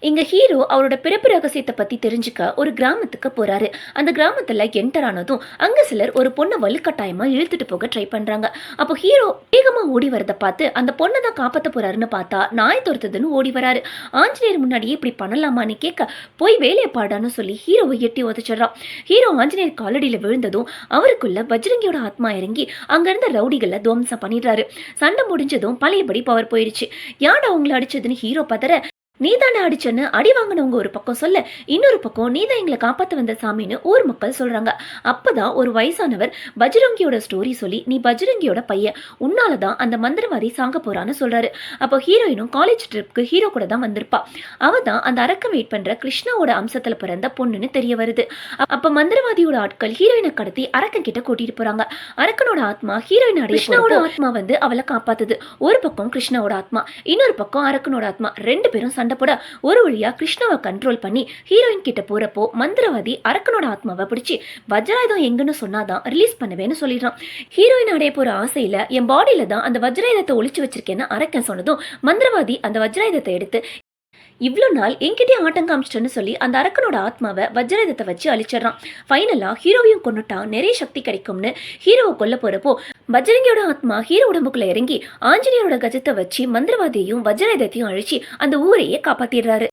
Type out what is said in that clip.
இங்க ஹீரோ அவரோட பிறப்பு ரகசியத்தை பத்தி தெரிஞ்சுக்க ஒரு கிராமத்துக்கு போறாரு. அந்த கிராமத்துல என்டர் ஆனதும் அங்க சிலர் ஒரு பொண்ணை வலுக்கட்டாயமா இழுத்துட்டு போக ட்ரை பண்றாங்க. அப்போ ஹீரோ வேகமா ஓடி வரத பார்த்து அந்த பொண்ணை தான் காப்பாத்த போறாருன்னு பார்த்தா நாய் துரத்துதுன்னு ஓடி வராரு. ஆஞ்சநேயர் முன்னாடியே இப்படி பண்ணலாமான்னு கேட்க போய் வேலையை பாடான்னு சொல்லி ஹீரோவை எட்டி உதச்சிடுறான். ஹீரோ ஆஞ்சநேயர் காலடியில விழுந்ததும் அவருக்குள்ள பஜ்ரங்கியோட ஆத்மா இறங்கி அங்க இருந்த ரவுடிகளை துவம்சம் பண்ணிடுறாரு. சண்டை முடிஞ்சதும் பழையபடி பவர் போயிடுச்சு. யாடா அவங்கள அடிச்சதுன்னு ஹீரோ பதற, நீதானே அடிச்சன்னு அடி வாங்கினவங்க ஒரு பக்கம் சொல்ல, இன்னொரு பக்கம் நீதான் எங்களை காப்பாற்ற வந்த சாமின்னு ஊர் மக்கள் சொல்றாங்க. அப்பதான் ஒரு வயசானவர் பஜ்ரங்கியோட ஸ்டோரி சொல்லி, நீ பஜ்ரங்கியோட பையன், உன்னாலதான் அந்த மந்திரவாதி சாங்க போறான்னு சொல்றாரு. அப்போ ஹீரோயினும் காலேஜ் ட்ரிப்க்கு ஹீரோ கூட தான் வந்திருப்பா. அவ தான் அந்த அரக்கம் வெயிட் பண்ற கிருஷ்ணாவோட அம்சத்துல பிறந்த பொண்ணுன்னு தெரிய வருது. அப்ப மந்திரவாதியோட ஆட்கள் ஹீரோயினை கடத்தி அரக்கன் கிட்ட கூட்டிட்டு போறாங்க. அரக்கனோட ஆத்மா ஹீரோயின் அடைய கிருஷ்ணாவோட ஆத்மா வந்து அவளை காப்பாத்துது. ஒரு பக்கம் கிருஷ்ணாவோட ஆத்மா, இன்னொரு பக்கம் அரக்கனோட ஆத்மா, ரெண்டு பேரும் சண்டை போட ஒரு வழியா கிருஷ்ணாவை கண்ட்ரோல் பண்ணி ஹீரோயின் கிட்ட போறப்போ மந்திரவாதி அரக்கனோட ஆத்மாவை பிடிச்சி வஜ்ராயுதம் எங்கன்னு சொன்னாதான் ரிலீஸ் பண்ணுவேன்னு சொல்லிடுறான். ஹீரோயின் அடைய போற ஆசையில என் பாடியில தான் அந்த வஜ்ராயுதத்தை ஒளிச்சு வச்சிருக்கேன்னு அரக்கன் சொன்னதும் மந்திரவாதி அந்த வஜ்ராயுதத்தை எடுத்து, இவ்வளோ நாள் என்கிட்டே ஆட்டம் காமிச்சிட்டேன்னு சொல்லி அந்த அரக்கனோட ஆத்மாவை வஜ்ராயுதத்தை வச்சு அழிச்சிடறான். ஃபைனலா ஹீரோவையும் கொண்டுட்டா நிறைய சக்தி கிடைக்கும்னு ஹீரோவை கொல்ல போறப்போ பஜ்ரங்கியோட ஆத்மா ஹீரோ உடம்புக்குள்ள இறங்கி ஆஞ்சநேயரோட கஜத்தை வச்சு மந்திரவாதியையும் வஜ்ராயுதத்தையும் அழிச்சு அந்த ஊரையே காப்பாத்திடுறாரு.